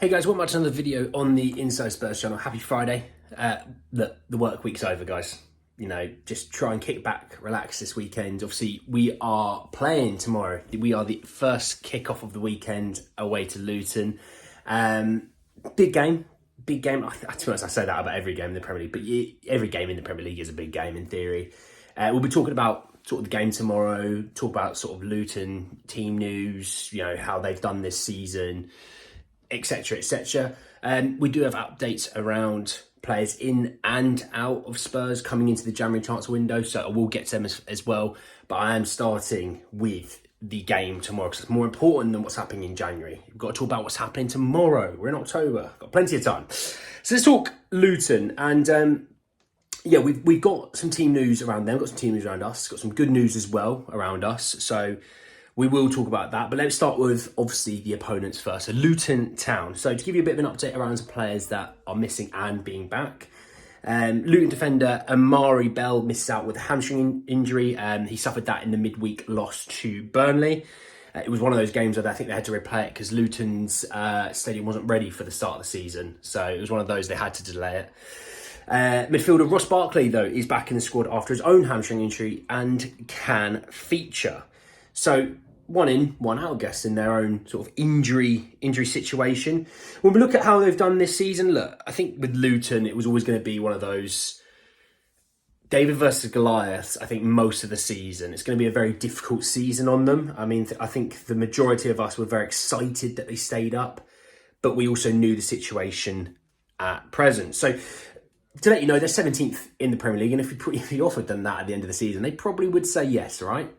Hey guys, welcome back to another video on the Inside Spurs channel. Happy Friday. The work week's over, guys. You know, just try and kick back, relax this weekend. Obviously, we are playing tomorrow. We are the first kick-off of the weekend away to Luton. Big game. To be honest, I say that about every game in the Premier League, but every game in the Premier League is a big game in theory. We'll be talking about sort of the game tomorrow, talk about sort of Luton team news, you know, how they've done this season, etc, etc. We do have updates around players in and out of Spurs coming into the January transfer window, so I will get to them as well, but I am starting with the game tomorrow because it's more important than what's happening in January. We've got to talk about what's happening tomorrow. We're in October, got plenty of time. So let's talk Luton, and yeah, we've got some team news around them, got some team news around us, got some good news as well around us, so we will talk about that. But let's start with, obviously, the opponents first. So Luton Town. So to give you a bit of an update around some players that are missing and being back. Luton defender Amari Bell misses out with a hamstring injury. He suffered that in the midweek loss to Burnley. It was one of those games where I think they had to replay it because Luton's stadium wasn't ready for the start of the season. So it was one of those they had to delay it. Midfielder Ross Barkley, though, is back in the squad after his own hamstring injury and can feature. So one in, one out, I guess, in their own sort of injury situation. When we look at how they've done this season, look, I think with Luton, it was always going to be one of those David versus Goliaths. I think most of the season, it's going to be a very difficult season on them. I mean, I think the majority of us were very excited that they stayed up, but we also knew the situation at present. So to let you know, they're 17th in the Premier League, and if you offered them that at the end of the season, they probably would say yes, right?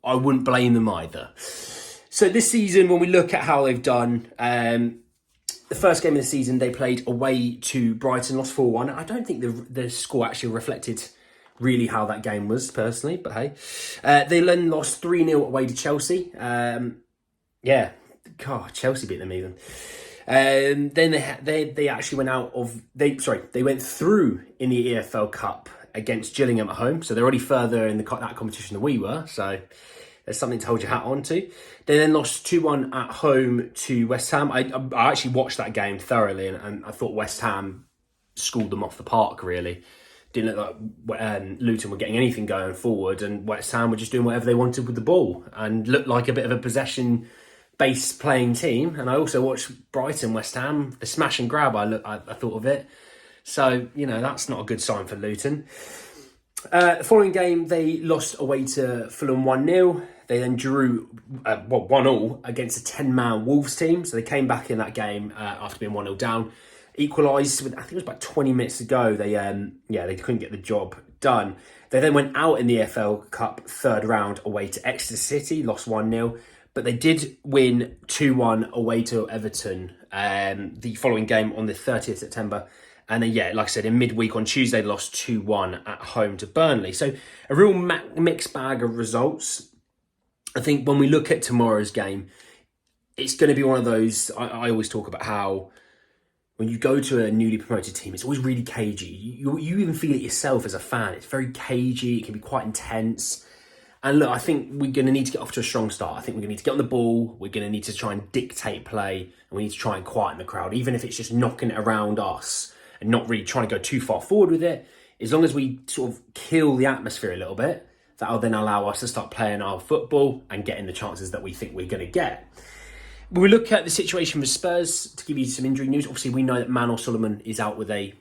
I wouldn't blame them either. So this season, when we look at how they've done, the first game of the season, they played away to Brighton, lost 4-1. I don't think the score actually reflected really how that game was, personally, but hey. They then lost 3-0 away to Chelsea. Yeah, God, Chelsea beat them even. Then they actually went out of they went through in the EFL Cup against Gillingham at home, so they're already further in that competition than we were. So there's something to hold your hat on to. They then lost 2-1 at home to West Ham. I actually watched that game thoroughly, and I thought West Ham schooled them off the park. Really, didn't look like Luton were getting anything going forward, and West Ham were just doing whatever they wanted with the ball, and looked like a bit of a possession-based playing team. And I also watched Brighton, West Ham, the smash and grab. I thought of it. So, you know, that's not a good sign for Luton. The following game, they lost away to Fulham 1-0. They then drew 1-1 against a 10-man Wolves team. So they came back in that game after being 1-0 down. Equalised with, I think it was about 20 minutes ago. They couldn't get the job done. They then went out in the EFL Cup third round away to Exeter City, lost 1-0. But they did win 2-1 away to Everton the following game on the 30th September. And then, yeah, like I said, in midweek on Tuesday, they lost 2-1 at home to Burnley. So a real mixed bag of results. I think when we look at tomorrow's game, it's going to be one of those, I always talk about how when you go to a newly promoted team, it's always really cagey. You even feel it yourself as a fan. It's very cagey. It can be quite intense. And look, I think we're going to need to get off to a strong start. I think we're going to need to get on the ball. We're going to need to try and dictate play. And we need to try and quieten the crowd, even if it's just knocking it around us and not really trying to go too far forward with it. As long as we sort of kill the atmosphere a little bit, that'll then allow us to start playing our football and getting the chances that we think we're going to get. When we look at the situation with Spurs, to give you some injury news, obviously we know that Manor Solomon is out with a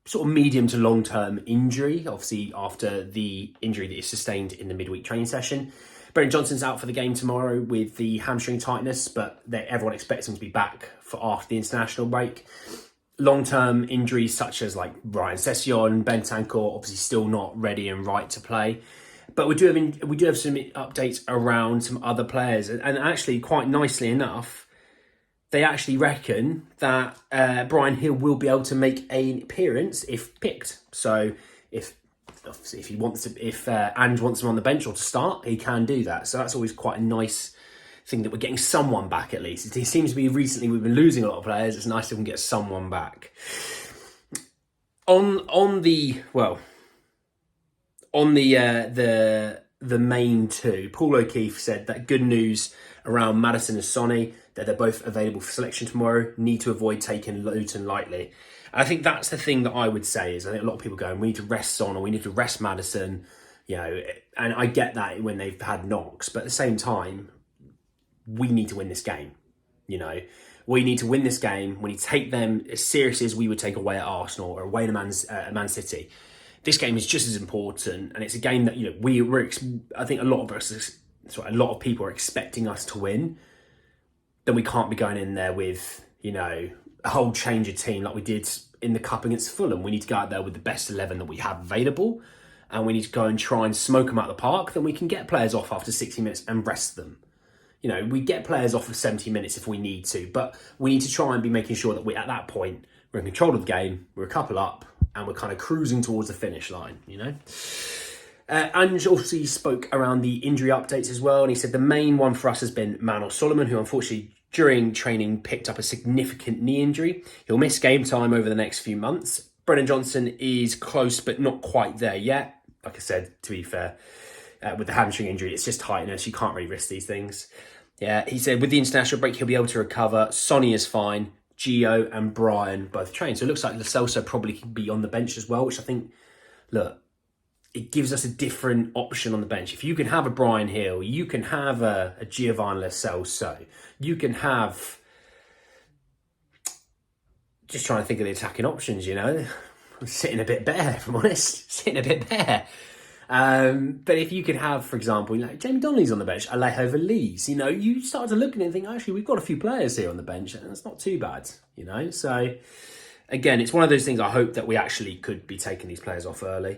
sort of medium to long-term injury, obviously after the injury that he sustained in the midweek training session. Brennan Johnson's out for the game tomorrow with the hamstring tightness, but everyone expects him to be back for after the international break. Long-term injuries such as like Ryan Sessegnon, Bentancur, obviously still not ready and right to play. But we do have some updates around some other players, and actually quite nicely enough, they actually reckon that Brian Hill will be able to make an appearance if picked. So if he wants to, if Ange wants him on the bench or to start, he can do that. So that's always quite a nice thing that we're getting someone back at least. It seems to be recently we've been losing a lot of players. It's nice if we can get someone back. On the main two, Paul O'Keefe said that good news around Maddison and Toney. that they're both available for selection tomorrow. Need to avoid taking Luton lightly. I think that's the thing that I would say is I think a lot of people going, we need to rest Son or we need to rest Maddison, and I get that when they've had knocks, but at the same time, we need to win this game. We need to win this game. We need to take them as seriously as we would take away at Arsenal or away to Man City. This game is just as important, and it's a game that I think a lot of people are expecting us to win. Then we can't be going in there with a whole change of team like we did in the cup against Fulham. We need to go out there with the best 11 that we have available, and we need to go and try and smoke them out of the park. Then we can get players off after 60 minutes and rest them. We get players off for 70 minutes if we need to, but we need to try and be making sure that at that point, we're in control of the game, we're a couple up, and we're kind of cruising towards the finish line, Ange also spoke around the injury updates as well, and he said the main one for us has been Manor Solomon, who unfortunately during training picked up a significant knee injury. He'll miss game time over the next few months. Brennan Johnson is close, but not quite there yet. Like I said, to be fair, with the hamstring injury, it's just tightness. You can't really risk these things. Yeah, he said with the international break, he'll be able to recover. Sonny is fine. Gio and Brian both trained. So it looks like Lo Celso probably could be on the bench as well, which I think, it gives us a different option on the bench. If you can have a Brian Hill, you can have a Giovanni Lo Celso, you can have... Just trying to think of the attacking options, I'm sitting a bit bare, if I'm honest. Sitting a bit bare. But if you could have, for example, Jamie Donnelly's on the bench, Alejo Veliz, you start to look at it and think, actually, we've got a few players here on the bench, and it's not too bad, So, again, it's one of those things I hope that we actually could be taking these players off early.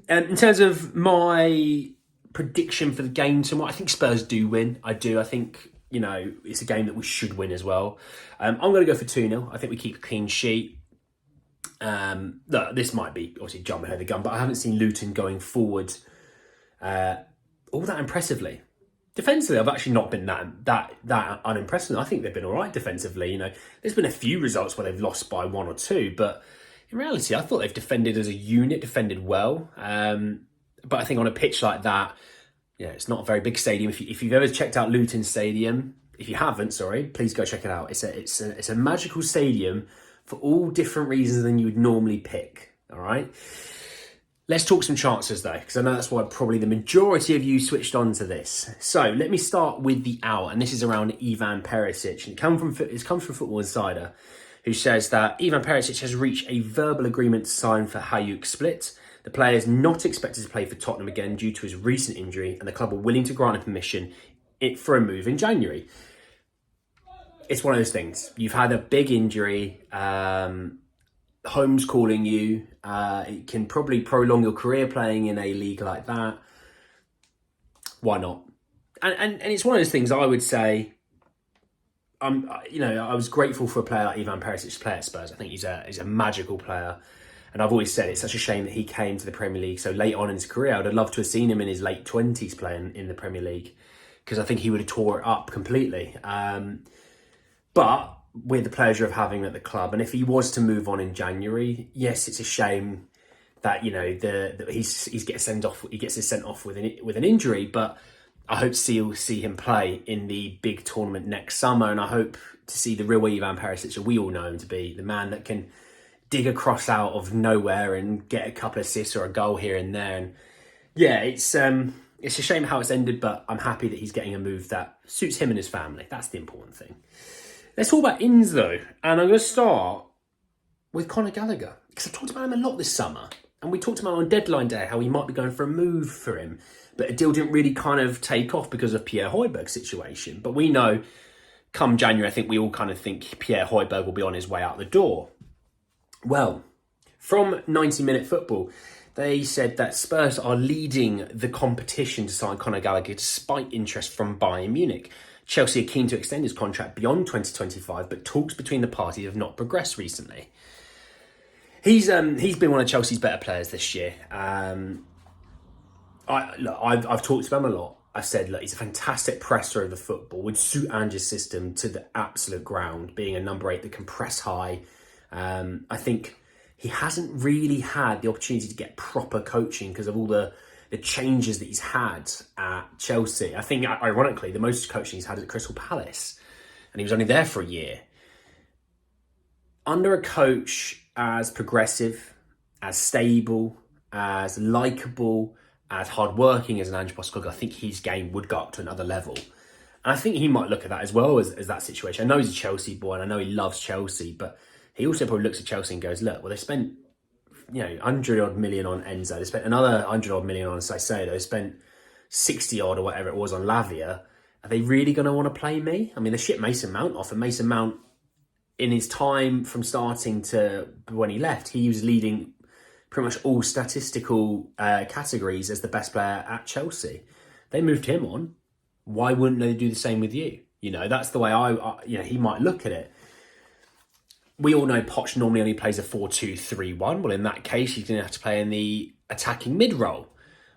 In terms of my prediction for the game tomorrow, I think Spurs do win. I do. I think, it's a game that we should win as well. I'm going to go for 2-0. I think we keep a clean sheet. Look, this might be obviously jumping ahead of the gun, but I haven't seen Luton going forward all that impressively. Defensively, I've actually not been that unimpressive. I think they've been all right defensively. There's been a few results where they've lost by 1 or 2, but in reality, I thought they've defended as a unit, defended well. But I think on a pitch like that, it's not a very big stadium. If you've ever checked out Luton Stadium, if you haven't, please go check it out. It's a magical stadium for all different reasons than you would normally pick. All right. Let's talk some chances though, because I know that's why probably the majority of you switched on to this. So let me start with the out, and this is around Ivan Perisic. And it comes from Football Insider, who says that Ivan Perisic has reached a verbal agreement to sign for Hayuk Split. The player is not expected to play for Tottenham again due to his recent injury, and the club are willing to grant him permission for a move in January. It's one of those things. You've had a big injury. Home's calling you. It can probably prolong your career playing in a league like that. Why not? And it's one of those things I would say. I was grateful for a player like Ivan Perisic to play at Spurs. I think he's a magical player. And I've always said it's such a shame that he came to the Premier League so late on in his career. I would have loved to have seen him in his late 20s playing in the Premier League, because I think he would have tore it up completely. But with the pleasure of having him at the club, and if he was to move on in January, yes, it's a shame that he gets sent off with an injury. But I hope to see him play in the big tournament next summer, and I hope to see the real Ivan Perisic that we all know him to be, the man that can dig a cross out of nowhere and get a couple of assists or a goal here and there. And yeah, it's a shame how it's ended, but I'm happy that he's getting a move that suits him and his family. That's the important thing. Let's talk about ins though, and I'm going to start with Conor Gallagher, because I've talked about him a lot this summer, and we talked about on deadline day how he might be going for a move for him, but a deal didn't really kind of take off because of Pierre Højbjerg's situation. But we know come January, I think we all kind of think Pierre Højbjerg will be on his way out the door. Well, from 90-Minute Football, they said that Spurs are leading the competition to sign Conor Gallagher despite interest from Bayern Munich. Chelsea are keen to extend his contract beyond 2025, but talks between the parties have not progressed recently. He's been one of Chelsea's better players this year. I've talked about him a lot. I've said, look, he's a fantastic presser of the football, would suit Ange's system to the absolute ground, being a number 8 that can press high. I think he hasn't really had the opportunity to get proper coaching because of all the changes that he's had at Chelsea. I think, ironically, the most coaching he's had is at Crystal Palace. and he was only there for a year. Under a coach as progressive, as stable, as likeable, as hardworking as an Ange Postecoglou, I think his game would go up to another level. And I think he might look at that as well as that situation. I know he's a Chelsea boy and I know he loves Chelsea, but he also probably looks at Chelsea and goes, look, well, they spent 100 odd million on Enzo. They spent another 100 odd million on Saicedo. They spent 60 odd or whatever it was on Lavia. Are they really going to want to play me? I mean, they shipped Mason Mount off, and Mason Mount, in his time from starting to when he left, he was leading pretty much all statistical categories as the best player at Chelsea. They moved him on. Why wouldn't they do the same with you? That's the way he might look at it. We all know Poch normally only plays a 4-2-3-1. Well, in that case, he's going to have to play in the attacking mid-role.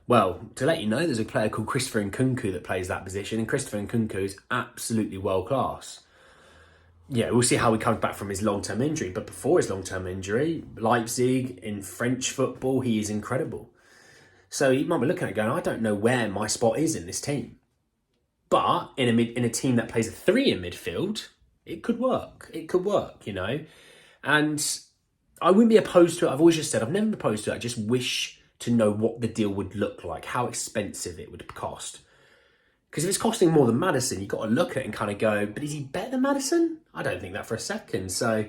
Well, to let you know, there's a player called Christopher Nkunku that plays that position, and Christopher Nkunku is absolutely world-class. Yeah, we'll see how he comes back from his long-term injury. But before his long-term injury, Leipzig, in French football, he is incredible. So you might be looking at it going, I don't know where my spot is in this team. But in a team that plays a 3 in midfield, it could work. It could work, And I wouldn't be opposed to it. I've always just said I've never been opposed to it. I just wish to know what the deal would look like, how expensive it would cost. Because if it's costing more than Maddison, you've got to look at it and kind of go, but is he better than Maddison? I don't think that for a second. So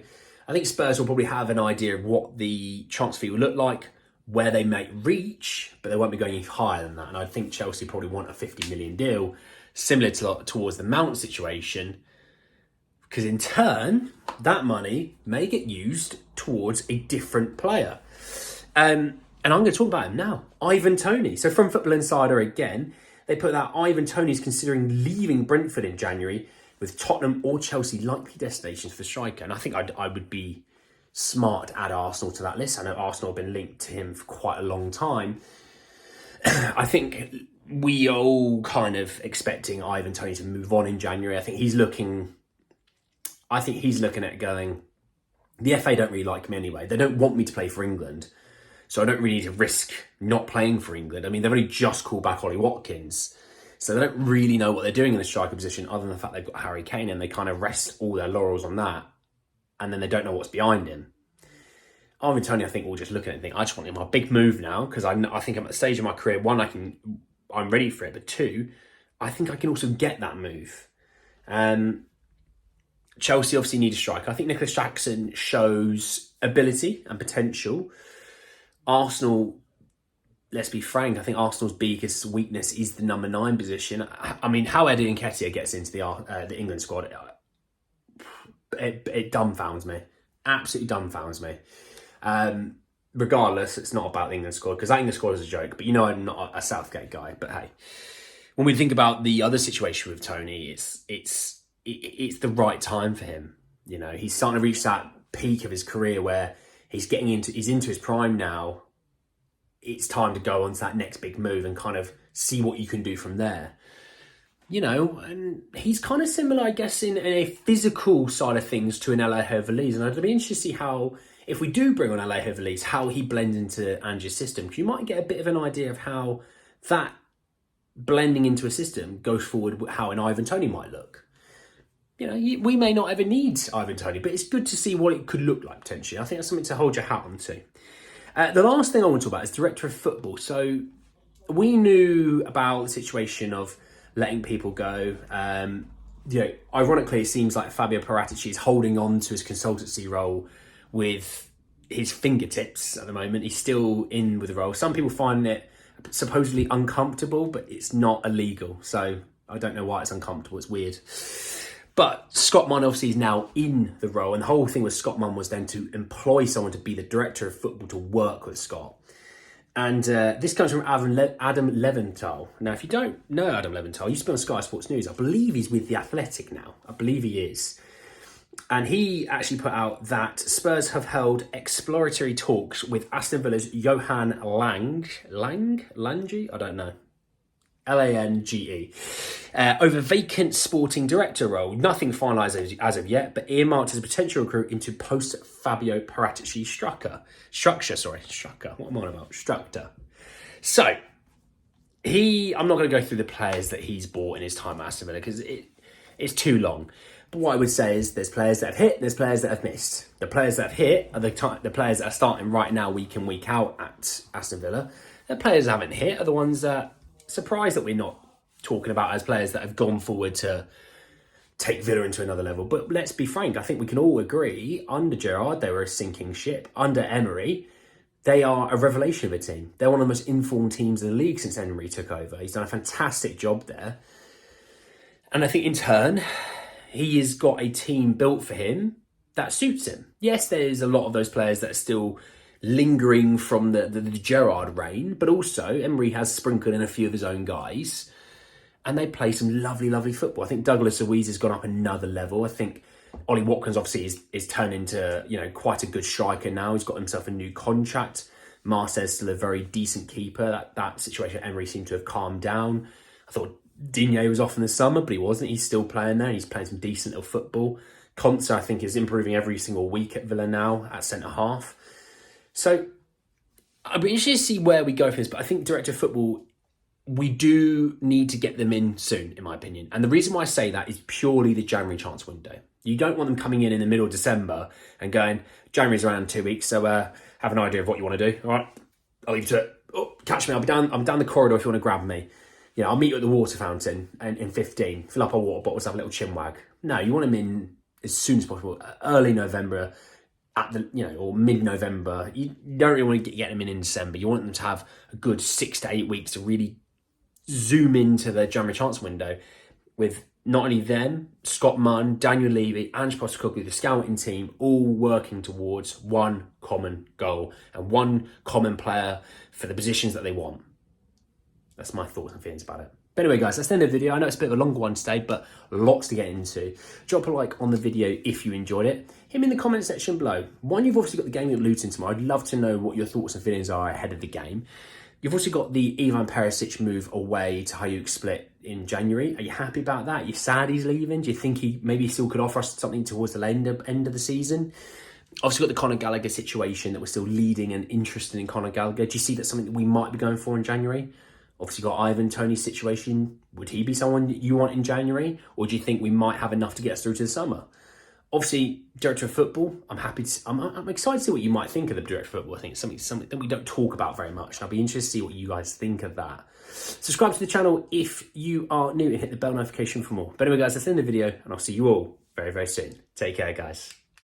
I think Spurs will probably have an idea of what the transfer fee will look like, where they may reach, but they won't be going any higher than that. And I think Chelsea probably want a 50 million deal, similar towards the Mount situation, because in turn, that money may get used towards a different player. And I'm going to talk about him now, Ivan Toney. So from Football Insider again, they put that Ivan Toney is considering leaving Brentford in January, with Tottenham or Chelsea likely destinations for the striker. And I think I would be smart to add Arsenal to that list. I know Arsenal have been linked to him for quite a long time. I think we are all kind of expecting Ivan Toney to move on in January. I think he's looking at going, the FA don't really like me anyway. They don't want me to play for England. So I don't really need to risk not playing for England. I mean, they've only just called back Ollie Watkins. So they don't really know what they're doing in the striker position other than the fact they've got Harry Kane, and they kind of rest all their laurels on that. And then they don't know what's behind him. Ivan Toney, I think, will just look at it and think, I just want my big move now, because I think I'm at the stage of my career, one, I'm ready for it, but two, I think I can also get that move. Chelsea obviously need a striker. I think Nicholas Jackson shows ability and potential. Arsenal, let's be frank, I think Arsenal's biggest weakness is the number 9 position. I mean, how Eddie Nketiah gets into the England squad, it dumbfounds me. Absolutely dumbfounds me. Regardless, it's not about the England squad, because that England squad is a joke, but I'm not a Southgate guy. But hey, when we think about the other situation with Toney, it's the right time for him. He's starting to reach that peak of his career where he's into his prime now. It's time to go on to that next big move and kind of see what you can do from there. And he's kind of similar, I guess, in a physical side of things to an Alejo Veliz. And I'd be interested to see how, if we do bring on Alejo Veliz, how he blends into Ange's system. Because you might get a bit of an idea of how that blending into a system goes forward, how an Ivan Toney might look. We may not ever need Ivan Toney, but it's good to see what it could look like potentially. I think that's something to hold your hat on to. The last thing I want to talk about is director of football. So we knew about the situation of letting people go. Ironically, it seems like Fabio Paratici is holding on to his consultancy role with his fingertips at the moment. He's still in with the role. Some people find it supposedly uncomfortable, but it's not illegal. So I don't know why it's uncomfortable. It's weird. But Scott Munn obviously is now in the role, and the whole thing with Scott Munn was then to employ someone to be the director of football to work with Scott. And this comes from Adam Leventhal. Now, if you don't know Adam Leventhal, he used to be on Sky Sports News. I believe he's with The Athletic now. I believe he is. And he actually put out that Spurs have held exploratory talks with Aston Villa's Johan Lange? I don't know. Lange, over vacant sporting director role. Nothing finalised as of yet, but earmarked as a potential recruit into post Fabio Paratici structure. What am I on about? Structure. So, I'm not going to go through the players that he's bought in his time at Aston Villa because it's too long. But what I would say is there's players that have hit, there's players that have missed. The players that have hit are the players that are starting right now, week in, week out at Aston Villa. The players that haven't hit are the ones that surprised that we're not talking about as players that have gone forward to take Villa into another level. But let's be frank, I think we can all agree, under Gerrard, they were a sinking ship. Under Emery, they are a revelation of a team. They're one of the most informed teams in the league since Emery took over. He's done a fantastic job there. And I think in turn, he has got a team built for him that suits him. Yes, there's a lot of those players that are still lingering from the Gerrard reign, but also Emery has sprinkled in a few of his own guys, and they play some lovely, lovely football. I think Douglas Luiz has gone up another level. I think Ollie Watkins obviously is turned into, quite a good striker now. He's got himself a new contract. Marseille's still a very decent keeper. That situation at Emery seemed to have calmed down. I thought Digne was off in the summer, but he wasn't. He's still playing there. He's playing some decent little football. Konsa, I think, is improving every single week at Villa now at centre-half. So I'll be interested to see where we go for this, but I think Director of Football, we do need to get them in soon, in my opinion. And the reason why I say that is purely the January chance window. You don't want them coming in the middle of December and going, January's around 2 weeks, so have an idea of what you want to do. All right, I'll leave you to it. Oh, catch me, I'm down the corridor if you want to grab me. I'll meet you at the water fountain in 15, fill up our water bottles, have a little chin wag. No, you want them in as soon as possible, early November, or mid-November. You don't really want to get them in December. You want them to have a good 6 to 8 weeks to really zoom into the January transfer window with not only them, Scott Munn, Daniel Levy, Ange Postecoglou, the scouting team, all working towards one common goal and one common player for the positions that they want. That's my thoughts and feelings about it. But anyway, guys, that's the end of the video. I know it's a bit of a longer one today, but lots to get into. Drop a like on the video if you enjoyed it. Hit me in the comment section below. One, you've obviously got the game at Luton tomorrow. I'd love to know what your thoughts and feelings are ahead of the game. You've also got the Ivan Perisic move away to Hajduk Split in January. Are you happy about that? Are you sad he's leaving? Do you think he maybe still could offer us something towards the end of the season? Obviously got the Conor Gallagher situation that we're still leading and interested in Conor Gallagher. Do you see that's something that we might be going for in January? Obviously got Ivan Toney's situation. Would he be someone that you want in January? Or do you think we might have enough to get us through to the summer? Obviously, Director of Football, I'm excited to see what you might think of the Director of Football. I think it's something that we don't talk about very much. And I'll be interested to see what you guys think of that. Subscribe to the channel if you are new and hit the bell notification for more. But anyway, guys, that's the end of the video, and I'll see you all very, very soon. Take care, guys.